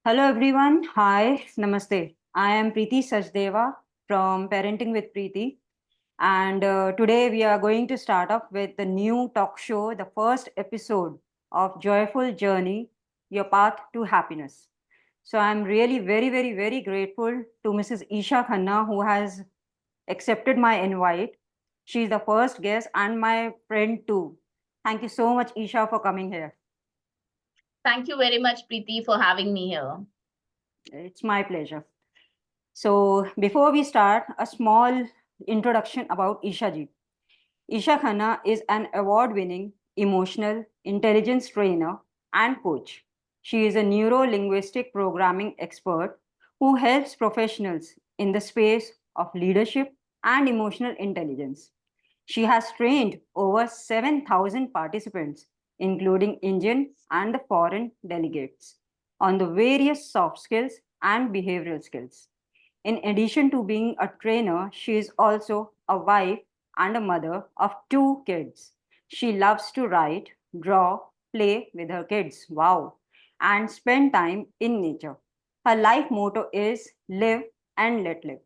Hello everyone. Hi, Namaste. I am Preeti Sachdeva from Parenting with Preeti. And today we are going to start off with the new talk show, the first episode of Joyful Journey, Your Path to Happiness. So I'm really very grateful to Mrs. Isha Khanna who has accepted my invite. She's the first guest and my friend too. Thank you so much, Isha, for coming here. Thank you very much, Preeti, for having me here. It's my pleasure. So before we start, a small introduction about Isha ji. Isha Khanna is an award-winning emotional intelligence trainer and coach. She is a neuro-linguistic programming expert who helps professionals in the space of leadership and emotional intelligence. She has trained over 7,000 participants, including Indian and the foreign delegates, on the various soft skills and behavioral skills. In addition to being a trainer, she is also a wife and a mother of two kids. She loves to write, draw, play with her kids, wow, and spend time in nature. Her life motto is live and let live.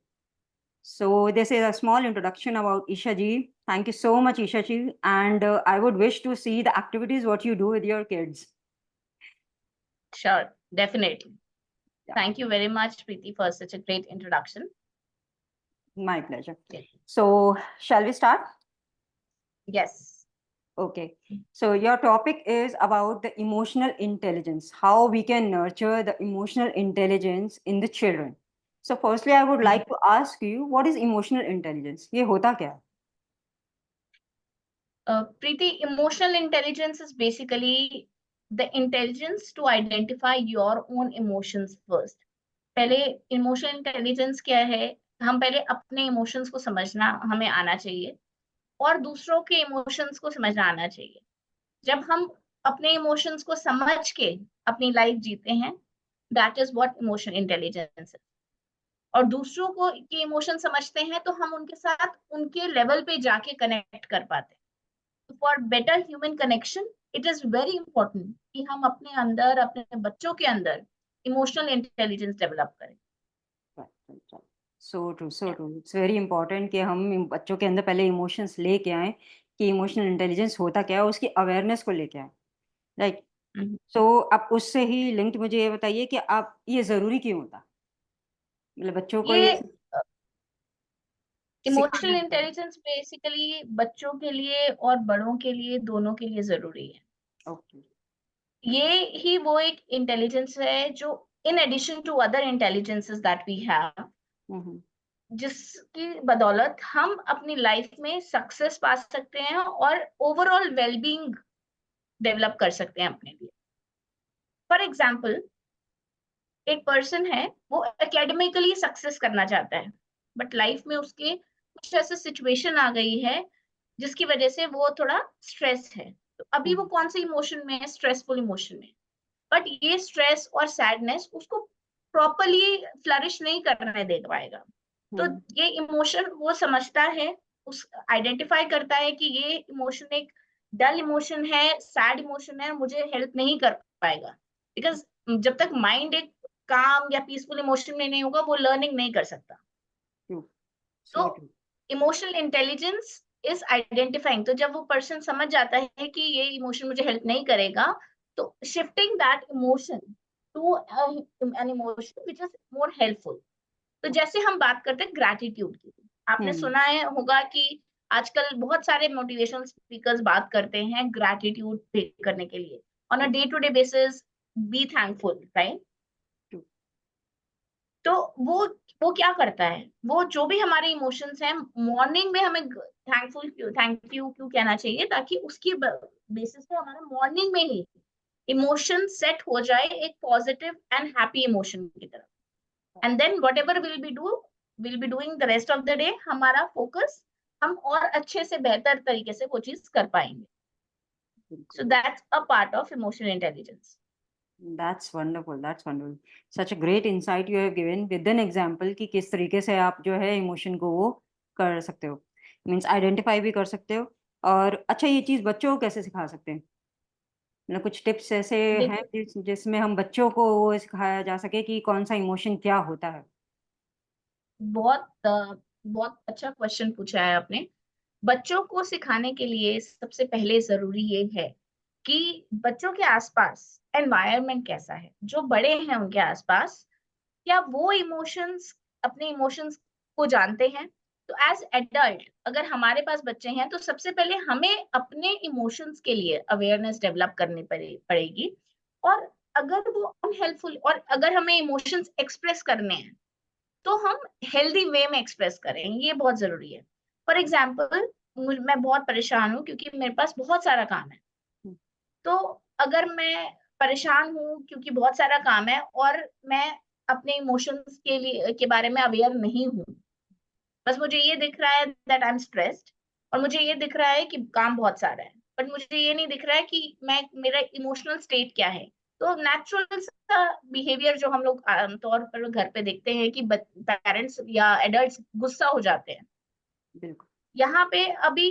So this is a small introduction about Isha ji. Thank you so much, Isha ji. And I would wish to see the activities what you do with your kids. Sure, definitely. Yeah, Thank you very much, Preeti, for such a great introduction. my pleasure. Yes. So shall we start? Yes. Okay. So your topic is about the emotional intelligence, how we can nurture the emotional intelligence in the children. So firstly, I would like to ask you, what is emotional intelligence? ये होता क्या है? Preeti, emotional intelligence is basically the intelligence to identify your own emotions first. पहले emotional intelligence क्या है? हम पहले अपने emotions को समझना हमें आना चाहिए और दूसरों के emotions को समझना आना चाहिए. जब हम अपने इमोशंस को समझ के अपनी लाइफ जीते हैं, that is what emotion intelligence है. और दूसरों को के इमोशन समझते हैं तो हम उनके साथ उनके लेवल पे जाके कनेक्ट कर पाते हैं. For better human connection it is very important कि हम अपने अंदर अपने बच्चों के अंदर इमोशनल इंटेलिजेंस डेवलप करें. So true, so true. It's very important कि हम बच्चों के अंदर पहले इमोशंस लेके आए कि इमोशनल इंटेलिजेंस होता क्या है, उसकी अवेयरनेस को लेके आए. राइट. सो अब उससे ही लिंक्ड मुझे ये बताइए कि आप ये जरूरी क्यों होता, मतलब बच्चों को ये ये इमोशनल सिखाना चाहिए. इंटेलिजेंस बेसिकली बच्चों के लिए और बड़ों के लिए दोनों के लिए जरूरी है. ओके. ये ही वो एक इंटेलिजेंस है जो in addition to other intelligences that we have, जिसकी बदौलत हम अपनी लाइफ में सक्सेस पा सकते हैं और ओवरऑल वेलबींग डेवलप कर सकते हैं अपने लिए. फॉर एग्जाम्पल, एक पर्सन है, वो एकेडमिकली सक्सेस करना चाहता है, बट लाइफ में उसके कुछ ऐसे सिचुएशन आ गई है जिसकी वजह से वो थोड़ा स्ट्रेस है. तो अभी वो कौन से इमोशन में है? स्ट्रेसफुल इमोशन में. बट ये स्ट्रेस और सैडनेस उसको प्रॉपरली फ्लरिश नहीं करने दे पाएगा. तो ये इमोशन वो समझता है, उस आइडेंटिफाई करता है कि ये इमोशन एक डल इमोशन है, सैड इमोशन है, मुझे हेल्प नहीं कर पाएगा. बिकॉज जब तक माइंड एक काम या पीसफुल इमोशन में नहीं होगा, वो लर्निंग नहीं कर सकता. तो इमोशनल इंटेलिजेंस इज आइडेंटिफाइंग. तो जब वो पर्सन समझ जाता है कि ये इमोशन मुझे हेल्प नहीं करेगा, तो shifting that emotion to an emotion which is more helpful. तो जैसे हम बात करते हैं ग्रैटिट्यूड की, आपने सुना है होगा कि आजकल बहुत सारे मोटिवेशनल स्पीकर्स बात करते हैं ग्रैटिट्यूड करने के लिए. On a day to day basis be thankful, right? तो वो क्या करता है, वो जो भी हमारे इमोशंस हैं, मॉर्निंग में हमें थैंक यू क्यों कहना चाहिए, ताकि उसकी बेसिस पे हमारा मॉर्निंग में ही इमोशन सेट हो जाए एक पॉजिटिव एंड हैप्पी इमोशन की तरफ. And then whatever will be doing the rest of the day, हमारा फोकस हम और अच्छे से बेहतर तरीके से वो चीज कर पाएंगे. So that's a part of emotional intelligence. That's wonderful. That's wonderful. Such a great insight you have given with an example कि किस तरीके से आप जो है इमोशन को वो कर सकते हो, मीन्स आइडेंटिफाई भी कर सकते हो. और अच्छा, ये चीज बच्चों को कैसे सिखा सकते हैं? मतलब कुछ टिप्स ऐसे हैं देखिए, जिसमें हम बच्चों को वो सिखाया जा सके कि कौन सा इमोशन क्या होता है? बहुत अच्छा क्वेश्चन पूछा है आपने। बच्चों को सिखाने के लिए सबसे पहले ज़रूरी ये है कि बच्चों के आस-पास एनवायरनमेंट कैसा है? जो बड़े हैं उनके आस-पास, क्या वो अपने इमोशंस को जानते हैं? तो एज़ एडल्ट अगर हमारे पास बच्चे हैं, तो सबसे पहले हमें अपने इमोशंस के लिए अवेयरनेस डेवलप करनी पड़ेगी। और अगर वो अनहेल्पफुल और अगर हमें इमोशंस एक्सप्रेस करने हैं, तो हम हेल्दी वे में एक्सप्रेस करें, ये बहुत ज़रूरी है। फॉर एग्ज़ाम्पल मैं बहुत परेशान हूँ क्योंकि मेरे पास बहुत सारा काम है। हुँ, तो अगर मैं परेशान हूँ क्योंकि बहुत सारा काम है और मैं अपने इमोशंस के बारे में अवेयर नहीं हूँ, बस मुझे ये दिख रहा है दैट आई एम स्ट्रेस्ड और मुझे ये दिख रहा है कि काम बहुत सारा है, बट मुझे ये नहीं दिख रहा है कि मेरा इमोशनल स्टेट क्या है। तो नेचुरल सा बिहेवियर जो हम लोग आमतौर पर घर पे देखते हैं कि पेरेंट्स या एडल्ट्स गुस्सा हो जाते हैं। बिल्कुल। यहाँ पे अभी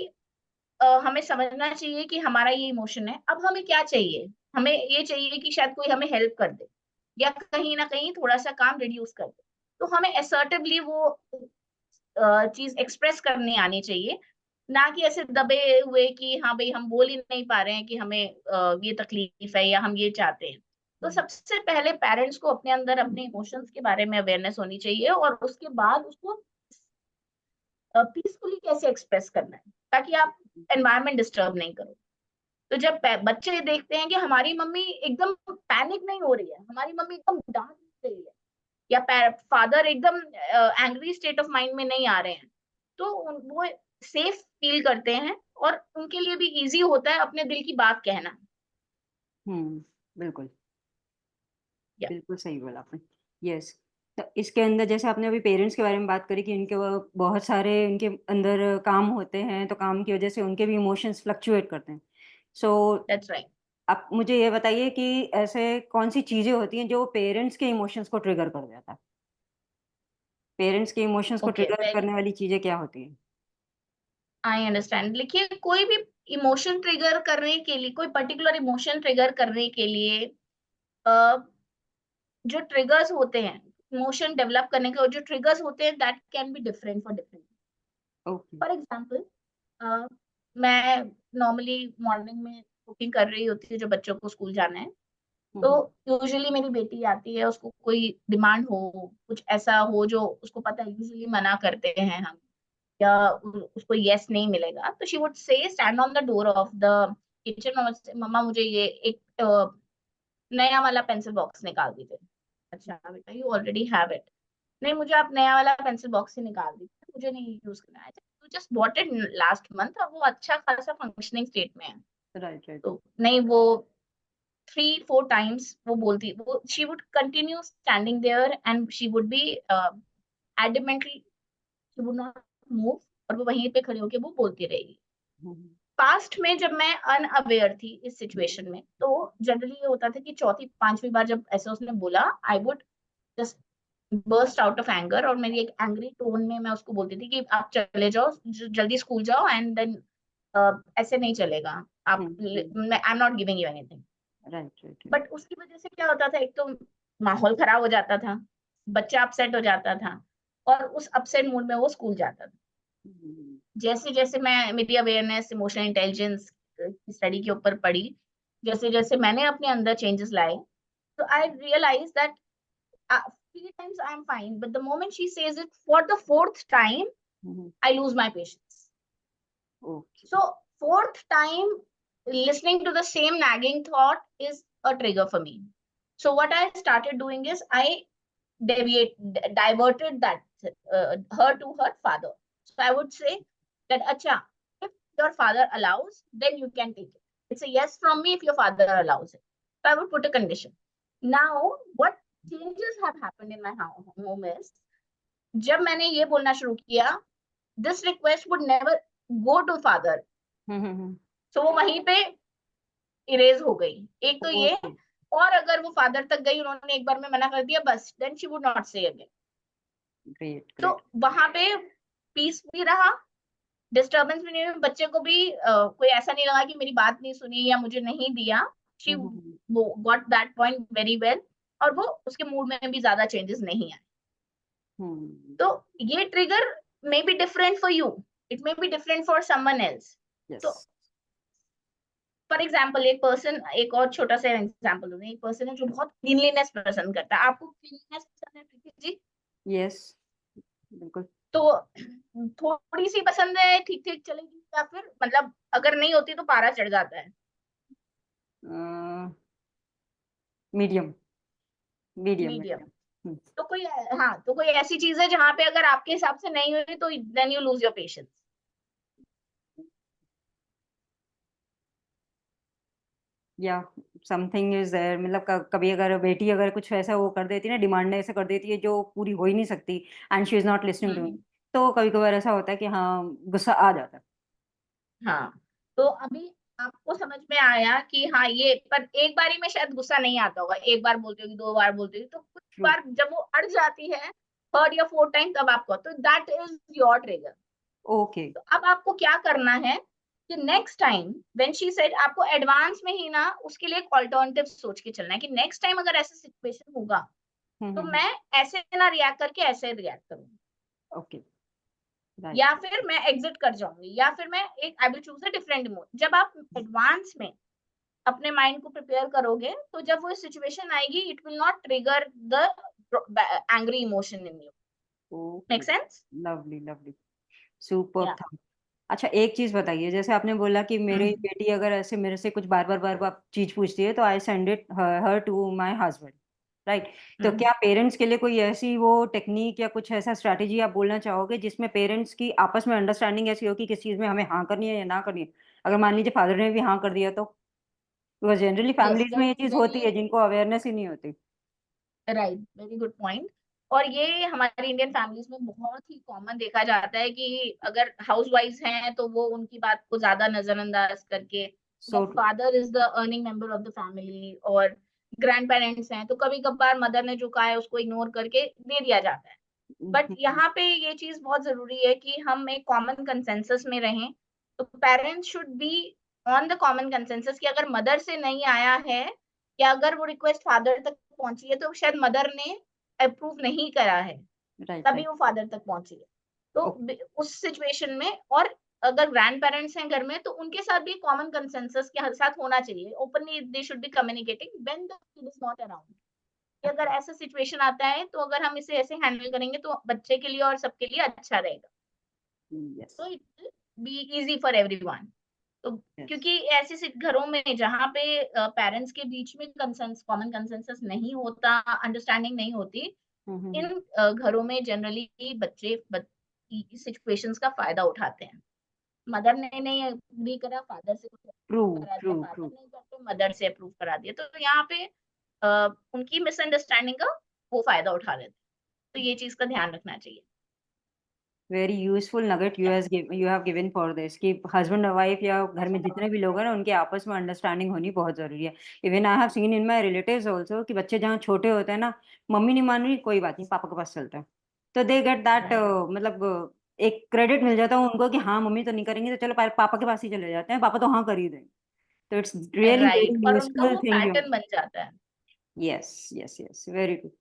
हमें समझना चाहिए कि हमारा ये इमोशन है। अब हमें क्या चाहिए? हमें ये चाहिए कि शायद कोई हमें हेल्प कर दे या कहीं न कहीं थोड़ा-सा काम रिड्यूस कर दे। तो हमें असर्टिवली वो चीज़ एक्सप्रेस करनी आनी चाहिए, ना कि ऐसे दबे हुए कि हाँ भई हम बोल ही नहीं पा रहे हैं कि हमें ये तकलीफ है या हम ये चाहते हैं। तो हुँ, सबसे पहले पेरेंट्स को अपने अंदर अपने इमोशंस के बारे में अवेयरनेस होनी चाहिए और उसके बाद उसको पीसफुली कैसे एक्सप्रेस करना है, ताकि आप एनवायरनमेट डिस्टर्ब नहीं करो। तो जब बच्चे देखते हैं कि हमारी मम्मी एकदम पैनिक नहीं हो रही है, हमारी मम्मी एकदम डांट नहीं रही है या फादर एकदम एंग्री स्टेट ऑफ माइंड में नहीं आ रहे हैं, तो वो सेफ फील करते हैं और उनके लिए भी इजी होता है अपने दिल की बात कहना। हुँ, बिल्कुल। या बिल्कुल सही बोला आपने। यस। तो इसके अंदर जैसे आपने अभी पेरेंट्स के बारे में बात करी कि उनके वो बहुत सारे उनके अंदर काम होते हैं, तो काम की वज़ह से उनके भी इमोशंस फ्लक्चुएट करते हैं। So that's right. आप मुझे ये बताइए कि ऐसे कौन-सी चीज़ें होती हैं जो पेरेंट्स के इमोशंस को ट्रिगर कर देता है? पेरेंट्स के इमोशंस को ओके, ट्रिगर वेरी करने वाली चीज़ें क्या होती हैं? I understand. देखिए, कोई भी इमोशन ट्रिगर करने के लिए, कोई पर्टिकुलर इमोशन ट्रिगर करने के लिए अ, जो ट्रिगर्स होते हैं, इमोशन डेवलप करने के जो ट्रिगर्स होते हैं that can be different for different. Okay. For example मैं नॉर्मली मॉर्निंग में कुकिंग कर रही होती हूँ, जो बच्चों को स्कूल जाना है। हुँ, तो हुँ। यूजुअली मेरी बेटी आती है, उसको कोई डिमांड हो, कुछ ऐसा हो जो उसको पता है यूजुअली मना करते हैं हम या उसको येस नहीं मिलेगा, तो she would say stand on the door of the kitchen और से मम्मा मुझे ये एक नया वाला पेंसिल बॉक्स निकाल दीजिए। अच्छा बेटा, यू ऑलरेडी हैव इट। नहीं, मुझे आप नया वाला पेंसिल बॉक्स ही निकाल दीजिए, मुझे नहीं यूज़ करना है। You just bought it last month और वो अच्छा खासा फंक्शनिंग स्टेट में है। Right, right. तो नहीं, वो 3-4 टाइम्स वो बोलती, वो she would continue standing there and she would be adamantly, she would not move और वो वहीं पे खड़े होके वो बोलती रहेगी। हुँ, हुँ। पास्ट में जब मैं अनअवेयर थी इस सिचुएशन में, तो जनरली ये होता था कि चौथी, 5वीं बार जब ऐसा उसने बोला, I would just burst out of anger और मेरी एक एंग्री टोन में मैं उसको बोलती थी कि आप चले जाओ, जल्दी स्कूल जाओ एंड देन ऐसे नहीं चलेगा। हुँ, आप हुँ। मैं I am not giving you anything. Right, right, right. But उसकी वजह से क्या होता था, एक तो माहौल खराब हो जाता था, बच्चा अपसेट हो जाता था और उस अपसेट मूड में वो स्कूल जाता था। हुँ, जैसे-जैसे मैं मेरी अवेयरनेस इमोशनल इंटेलिजेंस की स्टडी के ऊपर पढ़ी, जैसे-जैसे मैंने अपने अंदर चेंजेस लाए, तो आई realise that 3 times I am fine, but the moment she says it for the 4th time, hmm, hmm. I lose my patience. Okay. So 4th time listening to the same nagging thought is a trigger for me. So what I started doing is I diverted that her to her father. So I would say that, "Acha, if your father allows, then you can take it. It's a yes from me if your father allows it." So I would put a condition. Now, what changes have happened in my home is, जब मैंने ये बोलना शुरू किया, this request would never go to father. Hmm, hmm, hmm. So वो वहीं पे erase हो गई। एक तो ये, ओके। और अगर वो फादर तक गई, उन्होंने एक बार में मना कर दिया, बस देन शी वुड नॉट से अगेन। ग्रेट, तो ग्रेट। वहाँ पे पीस भी रहा, डिस्टर्बेंस भी नहीं हुई, बच्चे को भी कोई ऐसा नहीं लगा कि मेरी बात नहीं सुनी या मुझे नहीं दिया। She got that point very well, और वो उसके मूड में भी ज्यादा चेंजेस नहीं आए। तो ये trigger may be different for you, it may be different for someone else. तो फॉर एग्जाम्पल एक पर्सन, एक और छोटा सा एग्जाम्पल दूंगी, एक पर्सन है जो बहुत क्लीनलीनेस पसंद करता है। आपको क्लीनलीनेस पसंद है प्रीति जी? यस, बिल्कुल। तो थोड़ी सी पसंद है, ठीक ठीक चलेगी, या फिर मतलब अगर नहीं होती तो पारा चढ़ जाता है? Medium medium medium. मीडियम। तो कोई, हाँ, तो कोई ऐसी चीज है जहां पे अगर आपके हिसाब से नहीं हुई तो then you lose your patience? या समथिंग इज देयर, मतलब कभी अगर बेटी अगर कुछ ऐसा वो कर देती है ना, डिमांड ऐसे कर देती है जो पूरी हो ही नहीं सकती, and she is not listening to me, तो कभी कभार ऐसा होता है कि हाँ, गुस्सा आ जाता है। हाँ, तो अभी आपको समझ में आया कि हाँ ये, पर एक बारी में शायद गुस्सा नहीं आता होगा, एक बार बोलते होगी, दो बार बोलते होगी, तो कुछ ट्रू। बार जब वो अड़ जाती है थर्ड या फोर्थ टाइम, तब आपको, तो that is your trigger. Okay. तो अब आपको क्या करना है कि next time when she said, आपको एडवांस में ही ना उसके लिए एक ऑल्टरनेटिव सोच के चलना है कि नेक्स्ट टाइम अगर ऐसा सिचुएशन होगा तो मैं ऐसे ना रिएक्ट करके ऐसे रिएक्ट करूंगी, ओके, या राइट। फिर मैं एग्जिट कर जाऊंगी, या फिर मैं एक I will choose a different mode. जब आप एडवांस में अपने माइंड को प्रिपेयर करोगे तो जब वो सिचुएशन आएगी it will not trigger the angry emotion in you. Okay, make sense? Lovely lovely, superb या था। अच्छा, एक चीज़ बताइए, जैसे आपने बोला कि मेरी बेटी अगर ऐसे मेरे से कुछ बार-बार चीज़ पूछती है, तो I send it her to my husband, right? तो क्या पेरेंट्स के लिए कोई ऐसी वो टेक्नीक या कुछ ऐसा स्ट्रैटेजी आप बोलना चाहोगे, जिसमें पेरेंट्स की आपस में अंडरस्टैंडिंग ऐसी हो कि किस चीज़ में हमें हाँ करनी है या ना करनी है? अगर मान लीजिए फादर ने भी हाँ कर दिया तो? बिकॉज़ जनरली यस, फैमिलीज़ में ये चीज़ होती है, जनरली, जिनको अवेयरनेस ही नहीं होती। Right, very good point. और ये हमारी इंडियन फैमिलीज में बहुत ही कॉमन देखा जाता है कि अगर हाउस वाइफ हैं तो वो उनकी बात को ज्यादा नजरअंदाज करके, सो अगर true. Father is the earning member of the family और ग्रैंड पेरेंट्स हैं, तो कभी कभार मदर ने जो कहा है उसको इग्नोर करके दे दिया जाता है। हुँ, बट हुँ, हुँ। यहाँ पे ये चीज बहुत जरूरी है कि हम एक कॉमन कंसेंसस में रहें। तो parents should be on the common consensus कि अगर मदर से नहीं आया है, या अगर वो रिक्वेस्ट फादर तक पहुंची है, तो शायद मदर ने अप्रूव नहीं करा है, राइट, तभी राइट। वो फादर तक पहुंची है। तो ओके, उस सिचुएशन में, और अगर ग्रैंड पेरेंट्स हैं घर में, तो उनके साथ भी कॉमन कंसेंसस के साथ होना चाहिए। Openly they should be communicating when the kid is not around, कि अगर ओके। ऐसा सिचुएशन आता है तो अगर हम इसे ऐसे हैंडल करेंगे तो बच्चे के लिए और सबके लिए अच्छा रहेगा। यस, तो it will be easy for everyone. तो यस। क्योंकि ऐसे घरों में जहाँ पे पेरेंट्स के बीच में कंसेंस कॉमन कंसेंसस नहीं होता, अंडरस्टैंडिंग नहीं होती, हुँ, हुँ, हुँ। इन घरों में जनरली बच्चे इस सिचुएशंस का फायदा उठाते हैं। मदर ने नहीं अग्री करा, फादर से कुछ ट्रू, अप्रूव करा ट्रू, दिया, फादर ट्रू। नहीं करते, मदर से अप्रूव करा दिया, तो यहाँ पे उनकी मिसअंडरस्टैंडिंग का वो फायदा उठा लेते हैं। तो ये चीज का ध्यान रखना चाहिए। Very useful nugget you have given for this कि हस्बैंड और वाइफ या घर में जितने भी लोग हैं ना, उनके आपस में अंडरस्टैंडिंग होनी बहुत ज़रूरी है। Even I have seen in my relatives also कि बच्चे जहाँ छोटे होते हैं ना, मम्मी नहीं मान रही, कोई बात नहीं, पापा के पास चलते हैं। तो दे गेट दैट, राइट, मतलब एक क्रेडिट मिल जाता है उनको कि हाँ, मम्मी तो नहीं करेंगी, तो चलो पापा के पास ही चले जाते हैं, पापा तो हाँ कर ही देंगे। तो इट्स रियली राइट, वेरी और उनका यूज़फुल वो थिंग यू। पैटर्न बन जाता है। Yes, yes, yes, very good.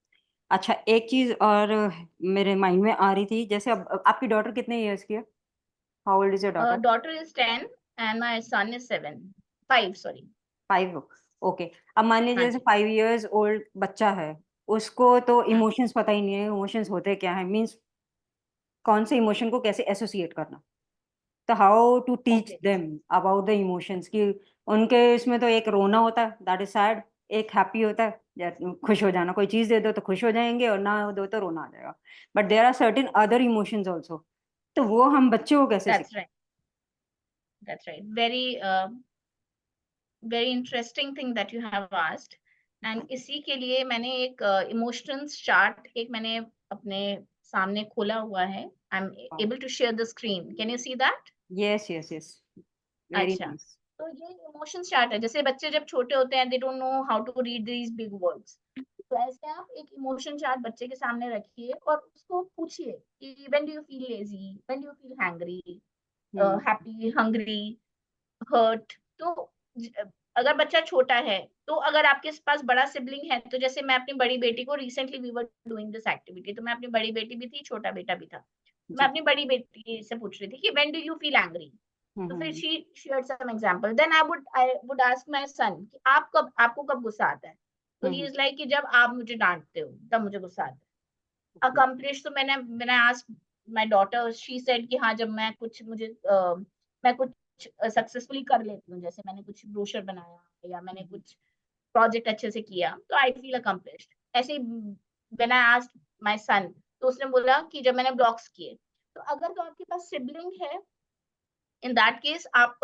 अच्छा, एक चीज़ और मेरे माइंड में आ रही थी, जैसे अब आपकी डॉटर कितने इयर्स की है? How old is your daughter? Daughter is 10 and my son is 7, 5 sorry. 5, okay. अब मान लीजिए हाँ जैसे जी। 5 इयर्स ओल्ड बच्चा है, उसको तो हम्म, इमोशंस पता ही नहीं है, इमोशंस होते क्या हैं? मीन्स कौन से इमोशन को कैसे एसोसिएट करना। तो how to teach okay, them about the emotions कि उनके इसमें तो एक रोना होता है, दैट इज़ सैड, एक हैप्पी होता है, या खुश हो जाना, कोई चीज़ दे दो तो खुश हो जाएँगे और ना दो तो रोना आ जाएगा। But there are certain other emotions also, तो वो हम बच्चे को कैसे दैट्स सिखाएँ? Right, that's right, very very interesting thing that you have asked. And इसी के लिए मैंने एक इमोशंस चार्ट एक मैंने अपने सामने खोला हुआ है। I am wow! Able to share the screen, can you see that? Yes, yes, yes. Very अच्छा, नाइस। तो ये इमोशन चार्ट है। जैसे बच्चे जब छोटे होते हैं, they don't know how to read these big words, तो ऐसे आप एक इमोशन चार्ट बच्चे के सामने रखिए और उसको पूछिए कि when do you feel lazy, when do you feel hangry, hmm, happy, hungry, hurt. तो अगर बच्चा छोटा है, तो अगर आपके पास बड़ा सिबलिंग है, तो जैसे मैं अपनी बड़ी बेटी को recently we were doing this activity, तो मैं अपनी बड़ी बेटी भी थी, छोटा बेटा भी था। मैं जी। अपनी बड़ी बेटी से पूछ रही थी कि when do you feel angry? तो फिर hmm. She shared some example, then I would ask my son कि आपको कब गुस्सा आता है? तो ही हम्म। इज लाइक कि जब आप मुझे डांटते हो तब मुझे गुस्सा आता है। ओके। अकम्प्लिश, तो मैंने ask my daughter, she said कि हाँ, जब मैं कुछ सक्सेसफुली कर लेती हूँ, जैसे मैंने कुछ ब्रोशर बनाया या मैंने कुछ प्रोजेक्ट अच्छे से किया, तो आई फील अकम्प्लिश्ड। ऐसे ही when I asked my son, तो उसने बोला कि जब मैंने ब्लॉक्स किए। तो अगर तो आपके पास सिबलिंग है, इन दैट केस आप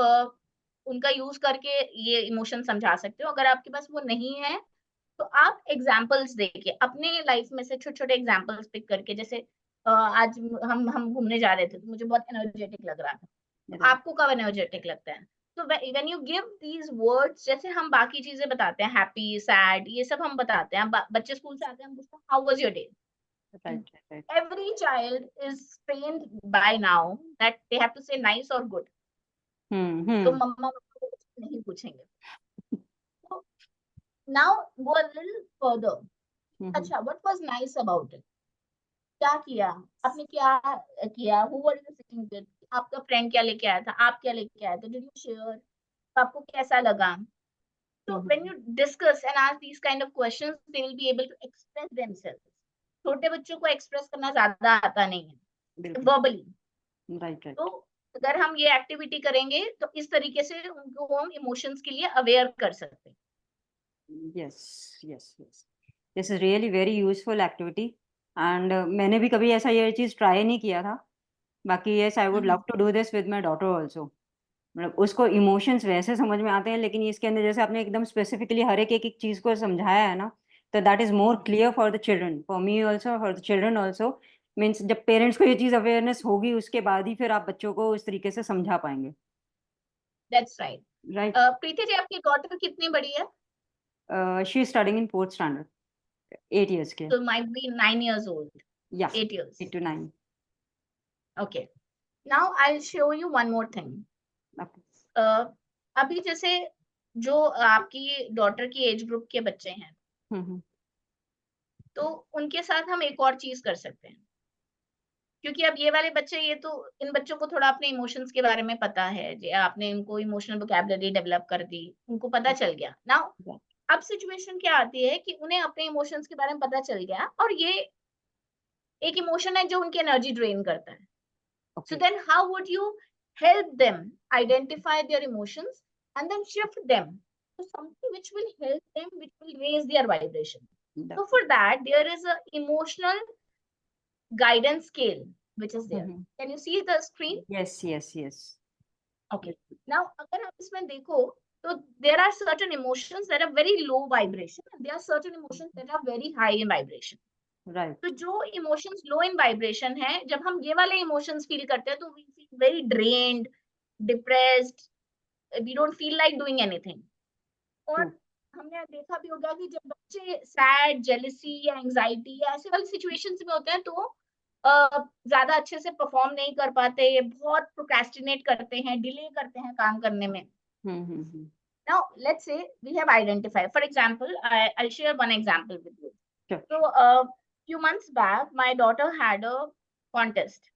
उनका यूज करके ये इमोशन समझा सकते हो। अगर आपके पास वो नहीं है, तो आप एग्जाम्पल्स देके अपने लाइफ में से छोटे छोटे एग्जाम्पल्स पिक करके, जैसे आज हम घूमने जा रहे थे, तो मुझे बहुत एनर्जेटिक लग रहा था, तो राइट। आपको कब एनर्जेटिक लगता है? तो when you give these words, जैसे हम बाकी चीजें बताते हैं, हैप्पी, सैड, ये सब हम बताते हैं, बच्चे स्कूल से आते हैं, हम पूछते हैं how was your day? Right. Right. Every child is trained by now that they have to say nice or good. तो हम्म। मम्मा पापा कुछ नहीं पूछेंगे। तो now go a little further. हम्म। अच्छा, what was nice about it? क्या किया? आपने क्या किया? Who were you sitting with? आपका फ्रेंड क्या लेके आया था? आप क्या लेके आए थे? Did you share? आपको कैसा लगा? So when hmm. you discuss and ask these kind of questions, they will be able to express themselves. छोटे बच्चों को एक्सप्रेस करना ज्यादा आता नहीं है बिल्कुल। verbally. राइट। तो राइट। अगर हम ये एक्टिविटी करेंगे, तो इस तरीके से उनको हम इमोशंस के लिए अवेयर कर सकते हैं। Yes. Yes. Yes. This is really very useful activity. And मैंने भी कभी ऐसा ये चीज़ ट्राई नहीं किया था। बाकी yes, I would love to do this with my daughter also. मतलब उसको इमोशंस वैसे समझ में आते हैं, लेकिन इसके अंदर जैसे आपने एकदम स्पेसिफिकली हर एक एक चीज़ को समझाया है ना, तो that is more clear for the children, for me also, for the children also. Means जब पेरेंट्स को ये चीज़ अवेयरनेस होगी, उसके बाद ही फिर आप बच्चों को उस तरीके से समझा पाएंगे। That's right. Right. Preeti ji, आपकी डॉटर कितनी बड़ी है? She is studying in 4th standard, 8 years के। So might be 9 years old, या 8 years. 8 to 9। Okay. Now I'll show you one more thing. अभी जैसे जो आपकी डॉटर की एज ग्रुप के बच्चे हैं, तो उनके साथ हम एक और चीज कर सकते हैं, क्योंकि अब ये वाले बच्चे, ये तो इन बच्चों को थोड़ा अपने इमोशंस के बारे में पता है, जो आपने इनको इमोशनल वोकैबुलरी डेवलप कर दी, उनको पता चल गया ना। अब सिचुएशन क्या आती है कि उन्हें अपने इमोशंस के बारे में पता चल गया, और ये एक इमोशन है जो उनकी एनर्जी ड्रेन करता है। So then how would you help them identify their emotions and then shift them to something which will help them, which will raise their vibration? So for that, there is a emotional guidance scale which is there. Can you see the screen? Yes. Yes. Yes. Okay. Now, अगर आप इसमें देखो, तो there are certain emotions that are very low vibration and there are certain emotions that are very high in vibration. Right. तो जो emotions लो इन vibration है, जब हम ये वाले इमोशंस फील करते हैं, तो we feel very drained, depressed, we don't feel like doing anything. और हमने देखा भी होगा कि जब बच्चे सैड, जेलसी या एंजाइटी या ऐसे वाली सिचुएशंस में होते हैं, तो ज्यादा अच्छे से परफॉर्म नहीं कर पाते, ये बहुत प्रोक्रेस्टिनेट करते हैं, डिले करते हैं काम करने में। Now let's say we have identified, for example, I'll share one example with you. Sure. So few months back, my daughter had a contest.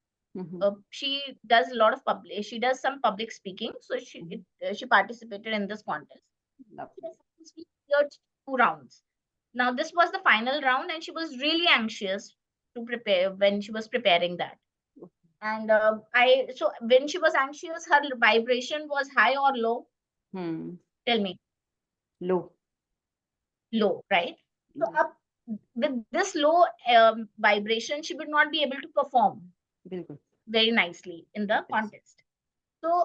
She does a lot of she does some public speaking, so she participated in this contest. She has successfully cleared 2 rounds. Now this was the final round, and she was really anxious to prepare when she was preparing that. And so when she was anxious, her vibration was high or low? Tell me. Low, right? So up with this low vibration, she would not be able to perform very nicely in the contest. So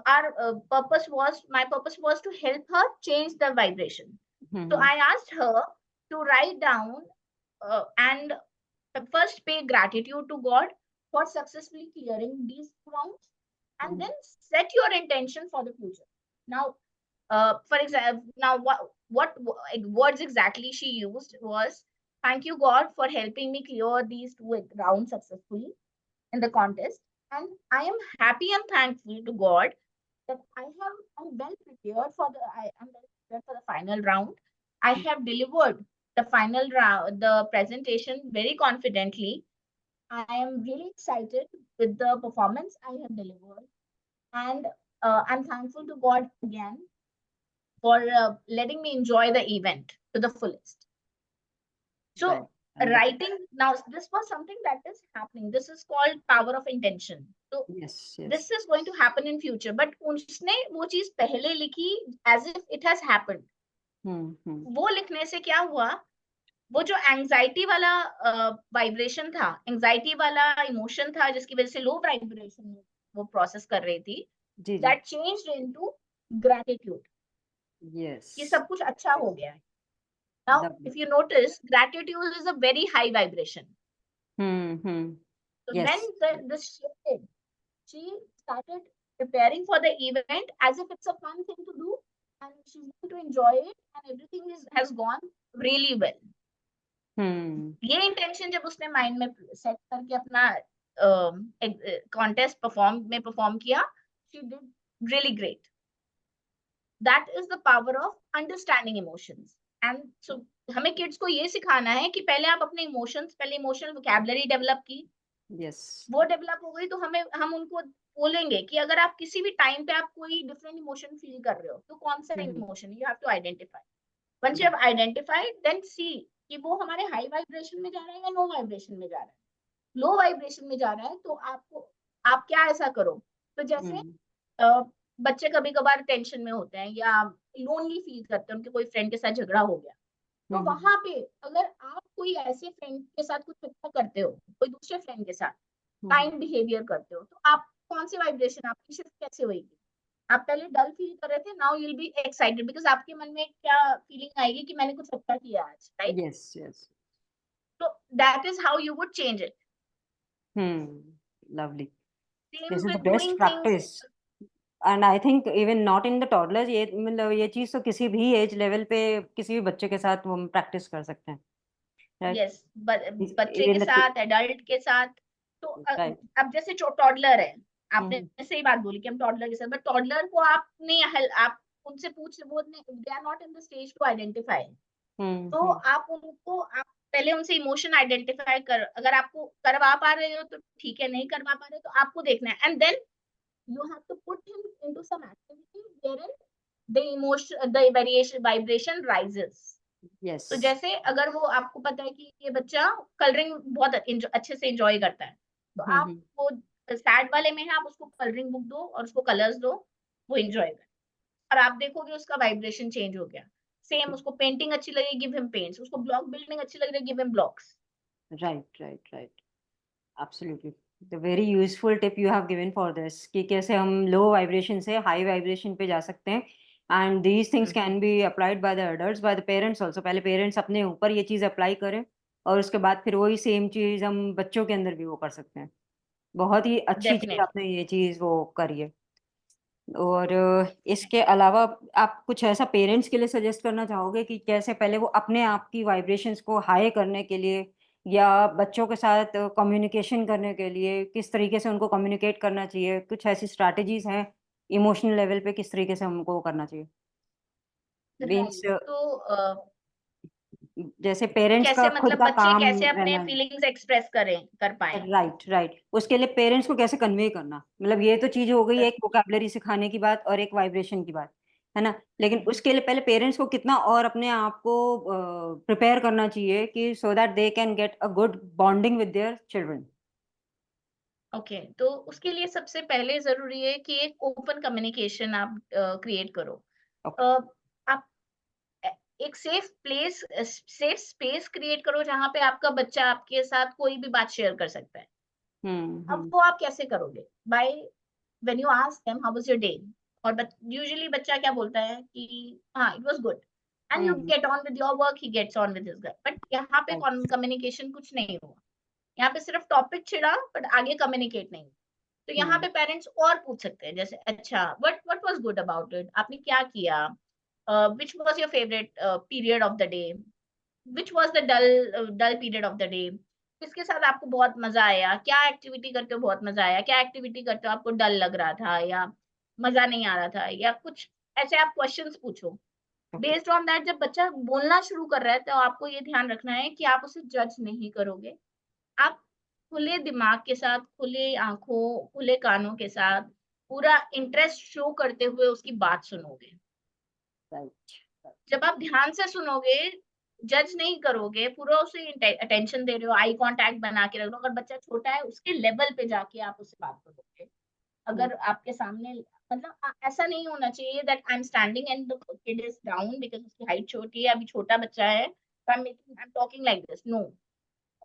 our my purpose was to help her change the vibration. So I asked her to write down and first pay gratitude to God for successfully clearing these rounds, and then set your intention for the future. Now, for example, now what words exactly she used was, thank you God for helping me clear these 2 rounds successfully in the contest, and I am happy and thankful to God that I'm well prepared for the for the final round. I have delivered the final round, the presentation very confidently. I am really excited with the performance I have delivered, and I'm thankful to God again for letting me enjoy the event to the fullest. So Right. Wonderful. writing now, this was something that is happening. This is called power of intention. So Yes, this yes. is going to happen in future, but उसने वो चीज पहले लिखी as if it has happened. वो लिखने से क्या हुआ, वो जो एंजाइटी वाला वाइब्रेशन था, एंजाइटी वाला इमोशन था जिसकी वजह से लो वाइब्रेशन में वो प्रोसेस कर रही थी, जी जी. That changed into gratitude, Yes. कि सब कुछ अच्छा हो गया है. Now, Lovely. if you notice, gratitude is a very high vibration. So Yes. when this shifted, she started preparing for the event as if it's a fun thing to do, and she's going to enjoy it, and everything has gone really well. ये intention जब उसने mind में set करके अपना contest perform किया, she did really great. That is the power of understanding emotions. And so हमें kids को ये सिखाना है कि पहले आप अपने इमोशंस, पहले इमोशनल वोकैबुलरी डेवलप की. Yes. वो डेवलप हो गई तो हम उनको बोलेंगे कि अगर आप किसी भी टाइम पे आप कोई डिफरेंट इमोशन फील कर रहे हो, तो कौन सा emotion, you have to identify. Once you have identified, then see कि वो हमारे हाई वाइब्रेशन में जा रहा है या लो वाइब्रेशन में जा रहा है. लो वाइब्रेशन में जा रहा है तो आप क्या ऐसा करो, तो जैसे बच्चे कभी कभार टेंशन में होते हैं या लोनली फील करते हैं, उनके कोई फ्रेंड के साथ झगड़ा हो गया, तो वहां पे अगर आप कोई ऐसे फ्रेंड के साथ कुछ अच्छा करते हो, कोई दूसरे फ्रेंड के साथ काइंड बिहेवियर करते हो, तो आप कौन सी वाइब्रेशन, आपकी शिफ्ट कैसे होगी. आप पहले डल फील कर रहे थे, now you will be excited, because आपके मन में क्या फीलिंग आएगी कि मैंने कुछ अच्छा किया आज, राइट. Yes, yes. तो that is how you would change it. Lovely. Same This is the with best doing things. practice. And I think even not in the toddlers, ये मतलब ये चीज तो किसी भी एज लेवल पे किसी भी बच्चे के साथ वो प्रैक्टिस कर सकते हैं. Right? यस, बच्चे के Even the साथ, एडल्ट के साथ. तो right. अब जैसे जो टॉडलर है, आपने सही बात बोली कि हम टॉडलर के साथ, बट टॉडलर को आपने आप उनसे पूछ, वो they are not in the stage to identify. तो आप पहले उनसे इमोशन आइडेंटिफाई कर, अगर आपको करवा पा रहे हो तो ठीक है, नहीं करवा पा रहे तो आपको देखना है, and then you have to put him into some activity wherein the emotion, the variation, vibration rises. Yes. तो जैसे अगर वो आपको पता है कि ये बच्चा कलरिंग बहुत अच्छे से एंजॉय करता है, तो आप वो सैड वाले में है, आप उसको कलरिंग बुक दो और उसको कलर्स दो, वो एंजॉय कर, और आप देखोगे उसका वाइब्रेशन चेंज हो गया. सेम, उसको पेंटिंग अच्छी लगी, गिव हिम पेंट्स. उसको ब्लॉक बिल्डिंग अच्छी लग रही है, give him blocks. Right. Absolutely. The very useful tip you have given for this कि कैसे हम low vibration से high vibration पे जा सकते हैं, and these things can be applied by the adults, by the parents also. पहले parents अपने ऊपर ये चीज़ apply करें और उसके बाद फिर वही same चीज़ हम बच्चों के अंदर भी वो कर सकते हैं. बहुत ही अच्छी चीज़ आपने ये चीज़ वो करी है. और इसके अलावा आप कुछ ऐसा पेरेंट्स के लिए सजेस्ट करना चाहोगे कि कैसे पहले वो अपने आप की वाइब्रेशंस को हाई करने के लिए या बच्चों के साथ कम्युनिकेशन करने के लिए किस तरीके से उनको कम्युनिकेट करना चाहिए, कुछ ऐसी स्ट्रैटेजीज हैं इमोशनल लेवल पे किस तरीके से हमको करना चाहिए मीन्स तो जैसे पेरेंट्स का कैसे, खुद मतलब का बच्चे काम कैसे अपने रहना है. फीलिंग्स एक्सप्रेस कर पाए. राइट उसके लिए पेरेंट्स को कैसे कन्वे करना, मतलब ये तो चीज हो गई एक वोकैबुलरी सिखाने की बात और एक वाइब्रेशन की बात है ना, लेकिन उसके लिए पहले पेरेंट्स को कितना और अपने आप को प्रिपेयर करना चाहिए कि so that they can get a good bonding with their children. Okay, तो उसके लिए सबसे पहले जरूरी है कि एक ओपन कम्युनिकेशन आप क्रिएट करो. आप एक सेफ स्पेस क्रिएट करो जहां पे आपका बच्चा आपके साथ कोई भी बात शेयर कर सकता है. अब वो आप कैसे करोगे? By when you ask them how was your day, और यूजुअली बच्चा क्या बोलता है कि हाँ it was good, and you get on with your work, he gets on with his work. But यहाँ पे कम्युनिकेशन कुछ नहीं हुआ. यहाँ पे सिर्फ टॉपिक छिड़ा, बट आगे कम्युनिकेट नहीं. तो यहाँ पे पेरेंट्स और पूछ सकते हैं, जैसे अच्छा what was good about it, आपने क्या किया, which was your favourite period of the day, which was the dull period of the day, किसके साथ आपको बहुत मजा आया, क्या एक्टिविटी करते हो बहुत मजा आया, क्या एक्टिविटी करते हो आपको डल लग रहा था या मजा नहीं आ रहा था, या कुछ ऐसे आप क्वेश्चंस पूछो. बेस्ड ऑन दैट जब बच्चा बोलना शुरू कर रहा है तो आपको ये ध्यान रखना है कि आप उसे जज नहीं करोगे। आप खुले दिमाग के साथ, खुले आंखों, खुले कानों के साथ पूरा इंटरेस्ट शो करते हुए उसकी बात सुनोगे। राइट। जब आप ध्यान से सुनोगे, जज नहीं करोगे, पूरा उसे अटेंशन दे रहे हो, आई कांटेक्ट बना के रख लो। अगर बच्चा छोटा है उसके लेवल पे जाके आप उससे बात करोगे। अगर आपके सामने मतलब ऐसा नहीं होना चाहिए that I am standing and the kid is down because उसकी हाइट छोटी है, अभी छोटा बच्चा है, तो I am talking like this. No,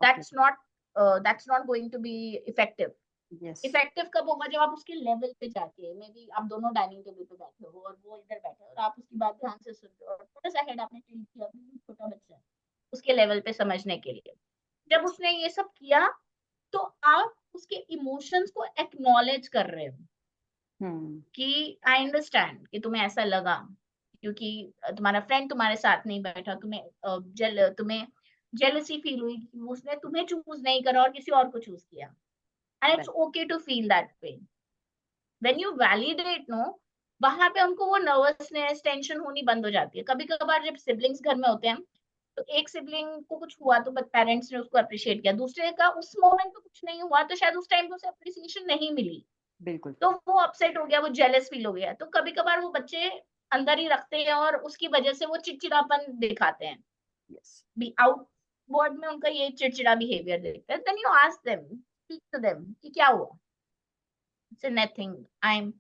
that's not that's not going to be effective. Yes. Effective कब होगा? जब आप उसके लेवल पे जाके, मे बी आप दोनों डाइनिंग टेबल पे बैठे हो और वो इधर बैठा है और आप उसकी बात ध्यान से सुन रहे हो और थोड़ा सा हेड आपने टिल्ट किया, अभी छोटा बच्चा है, उसके लेवल पे समझने के लिए। जब उसने ये सब किया तो आप उसके इमोशंस को एक्नॉलेज कर रहे हो कि आई अंडरस्टैंड कि तुम्हें ऐसा लगा क्योंकि तुम्हारा फ्रेंड तुम्हारे साथ नहीं बैठा, तुम्हें जेलसी फील हुई कि उसने तुम्हें चूज नहीं करा और किसी और को चूज किया। And it's okay to feel that way. When you validate, no, वहां पे उनको वो नर्वसनेस, टेंशन होनी बंद हो जाती है। कभी कभार जब सिबलिंग्स घर में होते हैं तो एक सिबलिंग को कुछ हुआ तो पेरेंट्स ने उसको अप्रिशिएट किया, दूसरे का उस मोमेंट पे कुछ नहीं हुआ तो शायद उस टाइम पे उसे अप्रिसिएशन नहीं मिली, बिल्कुल। तो वो अपसेट हो गया, वो जेलस फील हो गया। तो कभी कभार वो बच्चे अंदर ही रखते हैं और उसकी वजह से वो चिड़चिड़ापन दिखाते हैं। यस। बी आउटवर्ड में उनका ये चिड़चिड़ा बिहेवियर देखते हैं। Then you ask them, speak to them कि क्या हुआ। इट्स नथिंग, आई एम,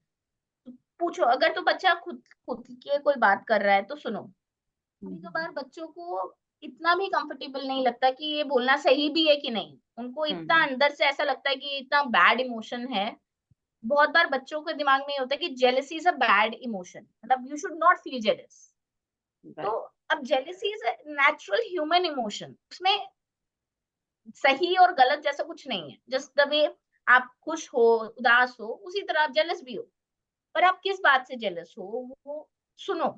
पूछो। अगर तो बच्चा खुद खुद के कोई बात कर रहा है तो सुनो। कभी कभार बच्चों को इतना भी कंफर्टेबल नहीं लगता कि ये बोलना सही भी है कि नहीं। उनको इतना अंदर से ऐसा लगता है कि इतना बैड इमोशन है। बहुत बार बच्चों के दिमाग में ये होता है कि jealousy is a bad emotion, मतलब you should not feel jealous. तो अब jealousy is a natural human emotion, उसमें सही और गलत जैसा कुछ नहीं है। जस्ट द वे आप खुश हो, उदास हो, उसी तरह आप जेलस भी हो। पर आप किस बात से जेलस हो वो सुनो।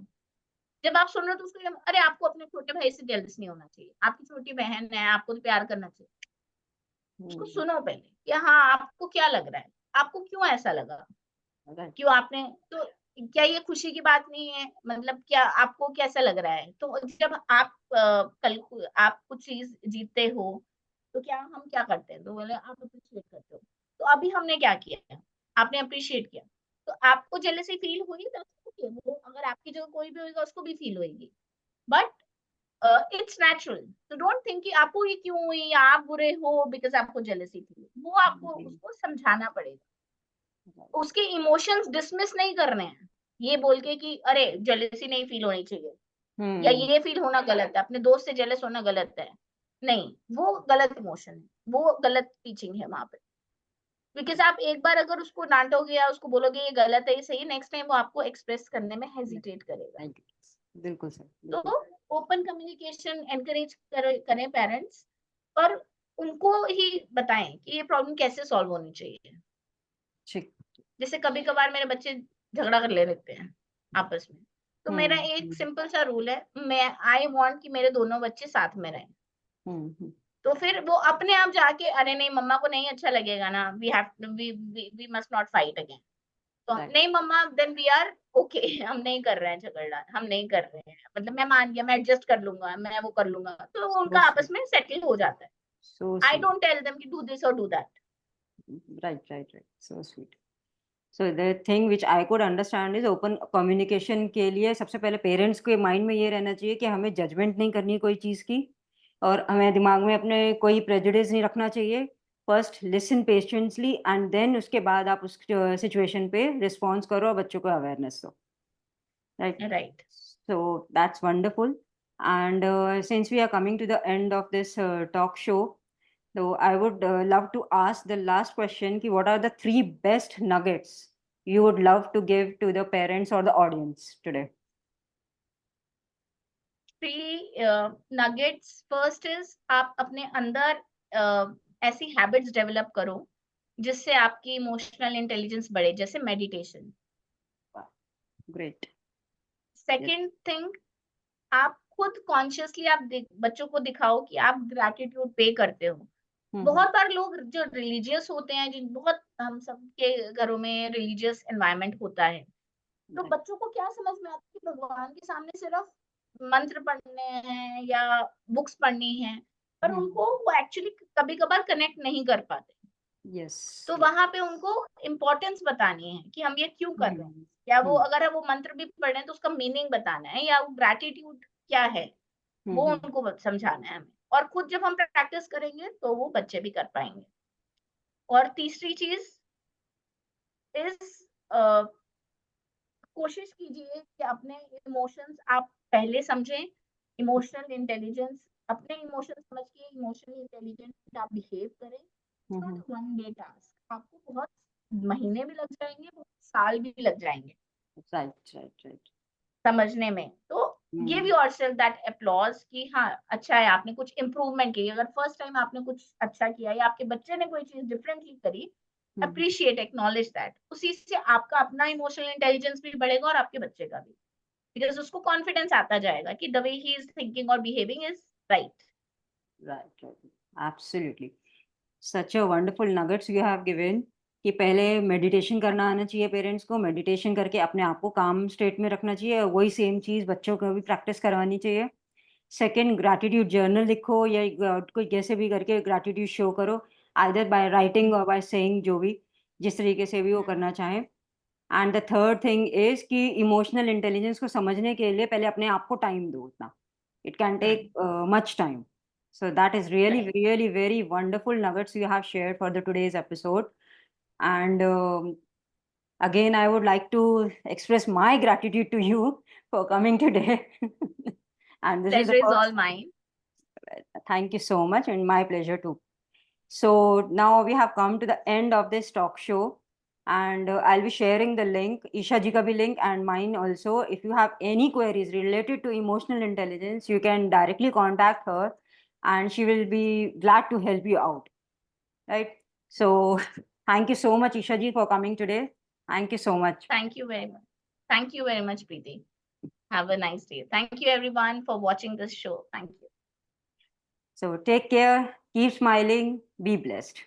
जब आप सुन रहे हो तो उसको अरे आपको अपने छोटे भाई से जेलस नहीं होना चाहिए, आपकी छोटी बहन है, आपको तो प्यार करना चाहिए। उसको सुनो पहले कि हाँ आपको क्या लग रहा है, आपको क्यों ऐसा लगा, क्यों आपने तो, क्या ये खुशी की बात नहीं है, मतलब क्या आपको कैसा लग रहा है। तो जब आप आप कुछ चीज जीतते हो तो क्या हम क्या करते हैं, तो बोले आप अप्रिशिएट करते हो। तो अभी हमने क्या किया, आपने अप्रिशिएट किया, तो आपको जेलसी फील हुई, वो अगर आपकी जगह कोई भी होगा उसको भी फील होगी। बट इट्स नेचुरल, तो डोंट थिंक कि आपको ये क्यों हुई या आप बुरे हो बिकॉज आपको जेलसी थी। वो आपको उसको समझाना पड़ेगा, उसके इमोशंस डिसमिस नहीं करने हैं ये बोल के कि अरे जेलसी नहीं फील होनी चाहिए या ये फील होना गलत है, अपने दोस्त से जेलस होना गलत है। नहीं, वो गलत इमोशन है, वो गलत टीचिंग है वहां पे। बिकॉज आप एक बार अगर उसको डांटोगे या उसको बोलोगे ये गलत है, ये सही है, नेक्स्ट टाइम वो आपको एक्सप्रेस करने में हेजिटेट करेगा। बिल्कुल सर, तो बिल्कुल। ओपन कम्युनिकेशन एनकरेज करें पेरेंट्स, पर उनको ही बताएं कि ये प्रॉब्लम कैसे सॉल्व होनी चाहिए। ठीक। जैसे कभी कभार मेरे बच्चे झगड़ा कर ले लेते हैं आपस में, तो मेरा एक सिंपल सा रूल है, मैं आई वांट कि मेरे दोनों बच्चे साथ में रहें। तो फिर वो अपने आप जाके अरे नहीं मम्मा को नहीं अच्छा लगेगा ना, we must not fight again. तो नहीं मम्मा, देन वी आर ओके, हम नहीं कर रहे हैं झगड़ा, हम नहीं कर रहे हैं, मतलब मैं मान गया, मैं एडजस्ट कर लूंगा, मैं वो कर लूंगा, तो उनका आपस में सेटल हो जाता है। आई डोंट टेल देम कि डू दिस और do that. Right. So sweet. So the thing which I could understand is open communication के लिए सबसे पहले पेरेंट्स के माइंड में ये रहना चाहिए कि हमें जजमेंट नहीं करनी कोई चीज़ की, और हमें दिमाग में अपने कोई प्रेजुडिस नहीं रखना चाहिए। First listen patiently and then उसके बाद आप उस सिचुएशन पे रिस्पॉन्स करो और बच्चों को अवेयरनेस दो। Right. So that's wonderful. And since we are coming to the end of this talk show, so I would love to ask the last question: ki what are the 3 best nuggets you would love to give to the parents or the audience today? 3 nuggets. First is आप अपने अंदर ऐसी habits develop करो जिससे आपकी emotional intelligence बढ़े, जैसे meditation. Wow, great. Yes. Second thing, आप खुद कॉन्शियसली आप बच्चों को दिखाओ कि आप ग्रैटिट्यूड पे करते हो। बहुत बार लोग जो रिलीजियस होते हैं, जिन बहुत हम सबके घरों में रिलीजियस एनवायरनमेंट होता है, तो Right. बच्चों को क्या समझ में आता है कि भगवान के सामने सिर्फ मंत्र पढ़ने हैं या बुक्स पढ़नी है, पर उनको वो एक्चुअली कभी-कभार कनेक्ट नहीं कर पाते। यस। तो वहाँ पे उनको इम्पोर्टेंस बतानी है कि हम ये क्यों कर रहे हैं, या वो अगर वो मंत्र भी पढ़ रहे हैं तो उसका मीनिंग बताना है, या ग्रैटिट्यूड क्या है, वो उनको समझाना है हमें। और खुद जब हम प्रैक्टिस करेंगे तो वो बच्चे भी कर पाएंगे। और तीसरी चीज इस कोशिश कीजिए कि अपने इमोशंस आप पहले समझें। इमोशनल इंटेलिजेंस, अपने इमोशन समझ के इमोशनली इंटेलिजेंट आप बिहेव करें। नॉट वन डे टास्क, आपको बहुत महीने भी लग जाएंगे, बहुत साल भी लग जाएंगे राइट राइट राइट। समझने में। तो गिव योरसेल्फ दैट अप्लॉज कि हाँ अच्छा है, आपने कुछ इम्प्रूवमेंट की। अगर फर्स्ट टाइम आपने कुछ अच्छा किया या आपके बच्चे ने कोई चीज डिफरेंटली करी, अप्रिशिएट, एक्नॉलेज दैट। उसी से आपका अपना इमोशनल इंटेलिजेंस भी बढ़ेगा और आपके बच्चे का भी, बिकॉज उसको कॉन्फिडेंस आता जाएगा कि the way he is thinking और behaving is right. Right right, absolutely. Such a wonderful nuggets you have given कि पहले मेडिटेशन करना आना चाहिए पेरेंट्स को, मेडिटेशन करके अपने आप को काम स्टेट में रखना चाहिए, और वही सेम चीज़ बच्चों को भी प्रैक्टिस करवानी चाहिए। सेकंड, ग्रैटिट्यूड जर्नल लिखो या कोई कैसे भी करके ग्रैटिट्यूड शो करो, आइदर बाय राइटिंग और बाय सेइंग, जो भी जिस तरीके से भी वो करना चाहें। And the third thing is कि इमोशनल इंटेलिजेंस को समझने के लिए पहले अपने आप को टाइम दो उतना, it can take much time. So that is really right, really very wonderful nuggets you have shared for the today's episode. And again I would like to express my gratitude to you for coming today. And this is the pleasure is all first. Mine. Thank you so much, and my pleasure too. So now we have come to the end of this talk show, and I'll be sharing the link, Isha ji ka bhi link and mine also. If you have any queries related to emotional intelligence, you can directly contact her, and she will be glad to help you out. Right? So thank you so much, Isha ji, for coming today. Thank you so much. Thank you very much, thank you very much Preeti. Have a nice day. Thank you everyone for watching this show. Thank you. So take care, keep smiling, be blessed.